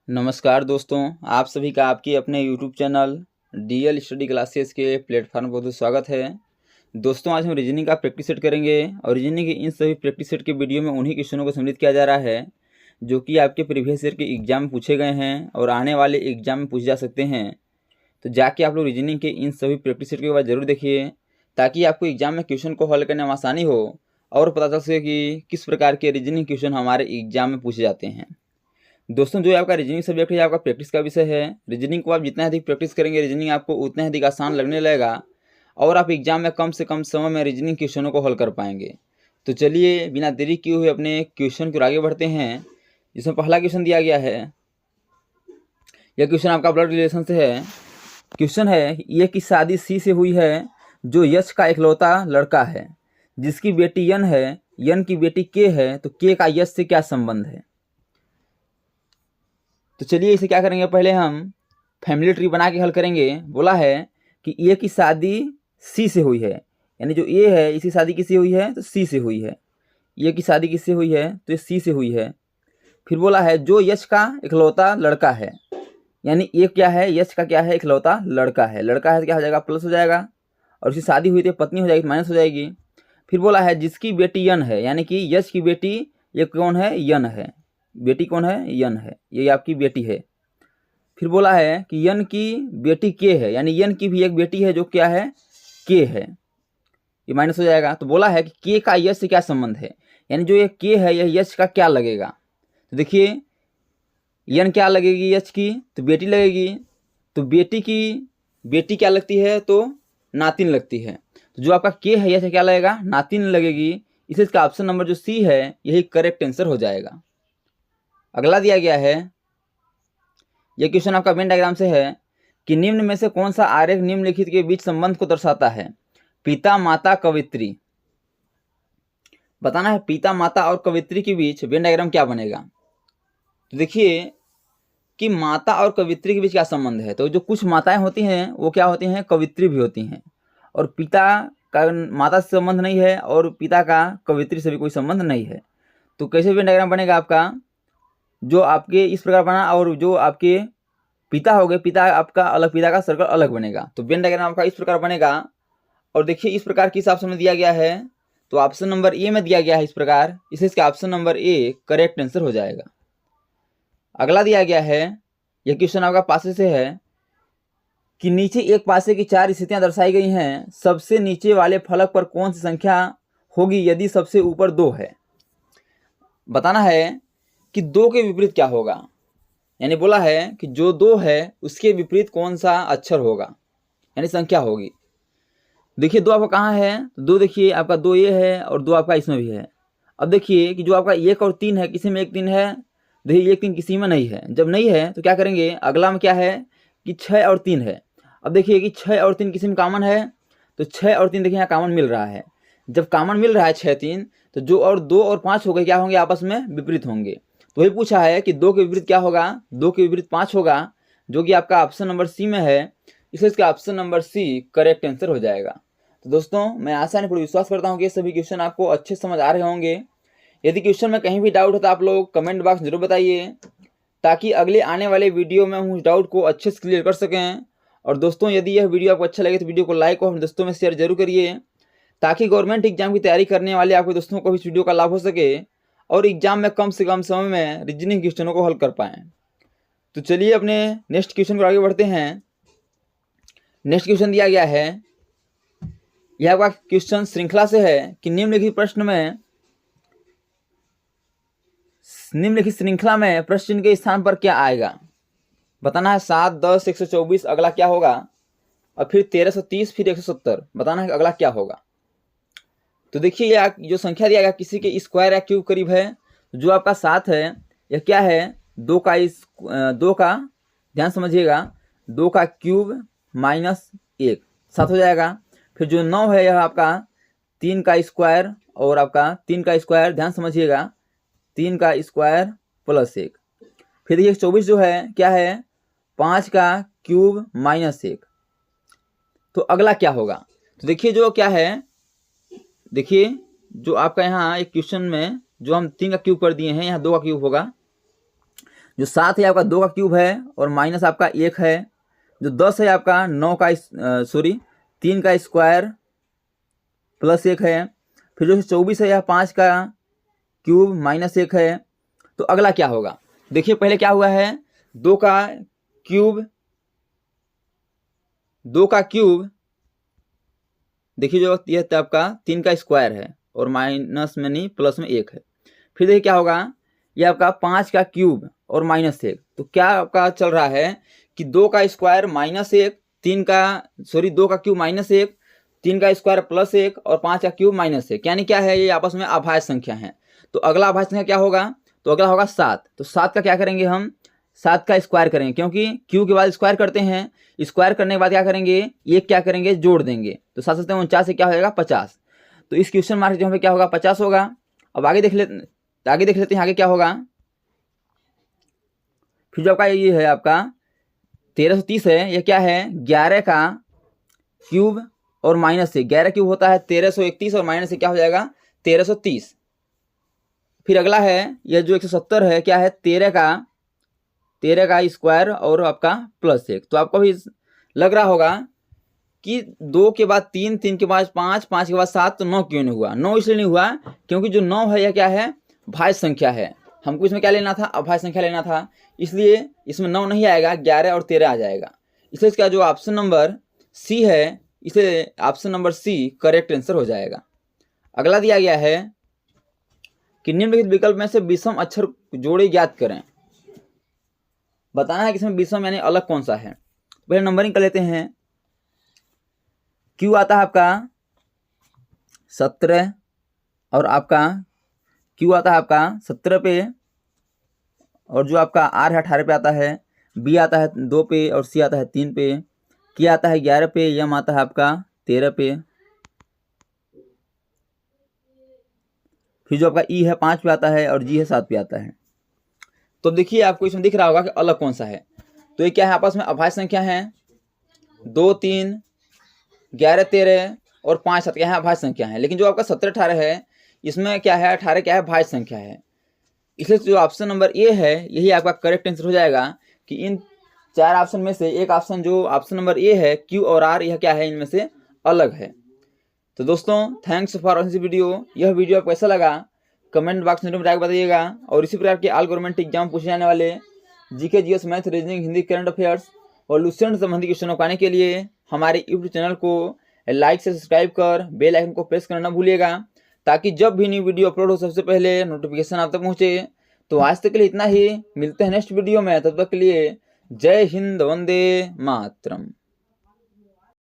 नमस्कार दोस्तों, आप सभी का आपके अपने YouTube channel DL study classes के प्लेटफॉर्म पर बहुत स्वागत है। दोस्तों, आज हम रीजनिंग का प्रैक्टिस सेट करेंगे और रीजनिंग के इन सभी प्रैक्टिस सेट के वीडियो में उन्हीं क्वेश्चनों को सम्मिलित किया जा रहा है जो कि आपके प्रीवियस ईयर के एग्जाम में पूछे गए हैं और आने वाले एग्जाम में पूछे जा सकते हैं। तो जाके आप लोग रीजनिंग के इन सभी प्रैक्टिस सेट के बाद जरूर देखिए ताकि आपको एग्जाम में क्वेश्चन को हल करने में आसानी हो और पता चल सके कि किस प्रकार के रीजनिंग क्वेश्चन हमारे एग्जाम में पूछे जाते हैं। दोस्तों, जो आपका रीजनिंग सब्जेक्ट है आपका प्रैक्टिस का विषय है। रीजनिंग को आप जितना अधिक प्रैक्टिस करेंगे रीजनिंग आपको उतना अधिक आसान लगने लगेगा और आप एग्जाम में कम से कम समय में रीजनिंग क्वेश्चनों को हल कर पाएंगे। तो चलिए बिना देरी किए हुए अपने क्वेश्चन की ओर आगे बढ़ते हैं, जिसमें पहला क्वेश्चन दिया गया है। यह क्वेश्चन आपका ब्लड रिलेशन से है। क्वेश्चन है, ये की शादी सी से हुई है जो यश का इकलौता लड़का है, जिसकी बेटी यन है, यन की बेटी के है, तो के का यश से क्या संबंध है। तो चलिए इसे क्या करेंगे, पहले हम फैमिली ट्री बना के हल करेंगे। बोला है कि ए की शादी सी से हुई है, यानी जो ए है इसकी शादी किससे हुई है, तो सी से हुई है। ए की शादी किससे हुई है, तो ये सी से हुई है। फिर बोला है जो यश का इकलौता लड़का है, यानी ए क्या है, यश का क्या है, इकलौता लड़का है। लड़का है तो क्या हो जाएगा, प्लस हो जाएगा, और उसकी शादी हुई थी पत्नी हो जाएगी, माइनस हो जाएगी। फिर बोला है जिसकी बेटी यन है, यानी कि यश की बेटी ये कौन है, यन है। बेटी कौन है, यन है, ये आपकी बेटी है। फिर बोला है कि यन की बेटी के है, यानी यन की भी एक बेटी है जो क्या है, के है, ये माइनस हो जाएगा। तो बोला है कि के का यश से क्या संबंध है, यानी जो ये के है यह यश का क्या लगेगा। तो देखिए यन क्या लगेगी, यश की तो बेटी लगेगी, तो बेटी की बेटी क्या लगती है, तो नातिन लगती है। तो जो आपका के है यश क्या लगेगा, नातिन लगेगी। इसे इसका ऑप्शन नंबर जो सी है यही करेक्ट आंसर हो जाएगा। अगला दिया गया है, यह क्वेश्चन आपका वेन डायग्राम से है कि निम्न में से कौन सा आरेख निम्नलिखित के बीच संबंध को दर्शाता है। पिता माता कवित्री, बताना है पिता माता और कवित्री के बीच वेन डायग्राम क्या बनेगा। तो देखिए कि माता और कवित्री के बीच क्या संबंध है। तो जो कुछ माताएं होती हैं वो क्या होती हैं, कवित्री भी होती हैं, और पिता का माता से संबंध नहीं है और पिता का कवित्री से भी कोई संबंध नहीं है। तो कैसे वेन डायग्राम बनेगा आपका, जो आपके इस प्रकार बना और जो आपके पिता हो गए, पिता आपका अलग, पिता का सर्कल अलग बनेगा। तो वेन डायग्राम आपका इस प्रकार बनेगा। और देखिए इस प्रकार किस ऑप्शन में दिया गया है, तो ऑप्शन नंबर ए में दिया गया है इस प्रकार, इसे इसका option number A correct answer हो जाएगा। अगला दिया गया है, यह क्वेश्चन आपका पासे से है कि नीचे एक पासे की 4 स्थितियां दर्शाई गई हैं, सबसे नीचे वाले फलक पर कौन सी संख्या होगी यदि सबसे ऊपर 2 है। बताना है कि 2 के विपरीत क्या होगा, यानी बोला है कि जो 2 है उसके विपरीत कौन सा अक्षर होगा, यानी संख्या होगी। देखिए 2 आपका कहाँ है, तो 2 देखिए आपका 2 ये है और 2 आपका इसमें भी है। अब देखिए कि जो आपका 1 और 3 है, किसी में 1 3 है, देखिए 1 3 किसी में नहीं है। जब नहीं है तो क्या करेंगे, अगला में क्या है कि 6 और 3 है। अब देखिए कि 6 और 3 किसी में कॉमन है, तो 6 और 3 देखिए यहाँ कॉमन मिल रहा है। जब कॉमन मिल रहा है 6 3, तो जो और 2 और 5 हो गए क्या होंगे, आपस में विपरीत होंगे। तो वही पूछा है कि 2 के विपरीत क्या होगा, 2 के विपरीत 5 होगा, जो कि आपका ऑप्शन नंबर सी में है, इसलिए इसका option number C correct answer हो जाएगा। तो दोस्तों, मैं आशा नहीं पूरी विश्वास करता हूँ कि सभी क्वेश्चन आपको अच्छे समझ आ रहे होंगे। यदि क्वेश्चन में कहीं भी डाउट हो तो आप लोग कमेंट बॉक्स जरूर बताइए, ताकि अगले आने वाले वीडियो में हम उस डाउट को अच्छे से क्लियर कर सकें। और दोस्तों, यदि यह वीडियो आपको अच्छा लगे तो वीडियो को लाइक और दोस्तों में शेयर जरूर करिए, ताकि गवर्नमेंट एग्जाम की तैयारी करने वाले आपके दोस्तों को भी इस वीडियो का लाभ हो सके और एग्जाम में कम से कम समय में रीजनिंग क्वेश्चनों को हल कर पाएँ। तो चलिए अपने नेक्स्ट क्वेश्चन पर आगे बढ़ते हैं। नेक्स्ट क्वेश्चन दिया गया है, यह आपका क्वेश्चन श्रृंखला से है कि निम्नलिखित श्रृंखला में प्रश्न चिन्ह के स्थान पर क्या आएगा। बताना है 7 10 124, अगला क्या होगा, और फिर 1330, फिर 170, बताना है अगला क्या होगा। तो देखिए यह जो संख्या दिया गया किसी के स्क्वायर या क्यूब करीब है। जो आपका 7 है यह क्या है, 2 का ध्यान समझिएगा, 2 का क्यूब माइनस 1 7 हो जाएगा। फिर जो 9 है यह आपका 3 का स्क्वायर, और आपका 3 का स्क्वायर ध्यान समझिएगा, 3 का स्क्वायर प्लस 1। फिर देखिए 24 जो है क्या है, 5 का क्यूब माइनस 1। तो अगला क्या होगा, तो देखिए जो क्या है, देखिए जो आपका यहाँ एक क्वेश्चन में जो हम 3 का क्यूब कर दिए हैं, यहाँ 2 का क्यूब होगा। जो 7 है आपका 2 का क्यूब है और माइनस आपका 1 है। जो 10 है आपका 3 का स्क्वायर प्लस 1 है। फिर जो 24 है यह 5 का क्यूब माइनस 1 है। तो अगला क्या होगा, देखिए पहले क्या हुआ है, 2 का क्यूब देखिए जो यह तो आपका 3 का स्क्वायर है और माइनस में नहीं प्लस में 1 है। फिर देखिए क्या होगा, यह आपका 5 का क्यूब और माइनस 1। तो क्या आपका चल रहा है कि 2 का स्क्वायर माइनस 1, 2 का क्यूब माइनस 1, 3 का स्क्वायर प्लस 1 और 5 का क्यूब माइनस 1, यानी क्या है, ये आपस में अभाज्य संख्या है। तो अगला अभाज्य संख्या क्या होगा, तो अगला होगा 7। तो 7 का क्या करेंगे, हम 7 का स्क्वायर करेंगे, क्योंकि क्यू के बाद स्क्वायर करते हैं। स्क्वायर करने के बाद क्या करेंगे, ये क्या करेंगे, जोड़ देंगे। तो 7 7 49 से क्या हो जाएगा 50। तो इस क्वेश्चन मार्क जो हमें क्या होगा 50 होगा। अब आगे देख लेते हैं आगे क्या होगा। फिर जो आपका ये है आपका 1330 है, ये क्या है 11 का क्यूब और माइनस से 11 क्यूब होता है 1331 और माइनस से क्या हो जाएगा 1330। फिर अगला है यह जो 170 है, क्या है 13 का स्क्वायर और आपका प्लस 1। तो आपको भी लग रहा होगा कि 2 के बाद 3, 3 के बाद 5, 5 के बाद 7, तो 9 क्यों नहीं हुआ। 9 इसलिए नहीं हुआ क्योंकि जो 9 है यह क्या है, भाज्य संख्या है। हमको इसमें क्या लेना था, अभाज्य संख्या लेना था, इसलिए इसमें 9 नहीं आएगा, 11 और 13 आ जाएगा। इसलिए इसका जो ऑप्शन नंबर सी है, इसे option number C correct answer हो जाएगा। अगला दिया गया है कि निम्नलिखित विकल्प में से विषम अक्षर जोड़े ज्ञात करें। बताना है कि इसमें विषम यानी अलग कौन सा है। पहले नंबरिंग कर लेते हैं। क्यू आता है आपका 17 और आपका क्यू आता है आपका 17 पे, और जो आपका आर है 18 पे आता है, बी आता है 2 पे और सी आता है 3 पे, के आता है 11 पे, यम आता है आपका 13 पे, फिर जो आपका ई है 5 पे आता है और जी है 7 पे आता है। तो देखिए आपको इसमें दिख रहा होगा कि अलग कौन सा है। तो ये क्या है, आपस में अभाज्य संख्या है। 2 3 11 13 और 5 7 क्या है अभाज्य संख्या है। लेकिन जो आपका 17 18 है, इसमें क्या है 18 क्या है भाज्य संख्या है। इसलिए जो ऑप्शन नंबर ए है यही आपका करेक्ट आंसर हो जाएगा कि इन 4 ऑप्शन में से एक ऑप्शन जो ऑप्शन नंबर ए है क्यू और आर, यह क्या है इनमें से अलग है। तो दोस्तों thanks for watching this video. यह वीडियो आपको कैसा लगा कमेंट बॉक्स में राय बताइएगा। और इसी प्रकार के ऑल गवर्नमेंट एग्जाम पूछे जाने वाले GK GS math reasoning Hindi current affairs और लुसेंट संबंधी क्वेश्चनों पाने के लिए हमारे यूट्यूब चैनल को लाइक से सब्सक्राइब कर बेल आइकन को प्रेस करना भूलिएगा, ताकि जब भी न्यू वीडियो अपलोड हो सबसे पहले नोटिफिकेशन आप तक पहुँचे। तो आज तक के लिए इतना ही, मिलते हैं नेक्स्ट वीडियो में, तब तक के लिए जय हिंद, वंदे मातरम।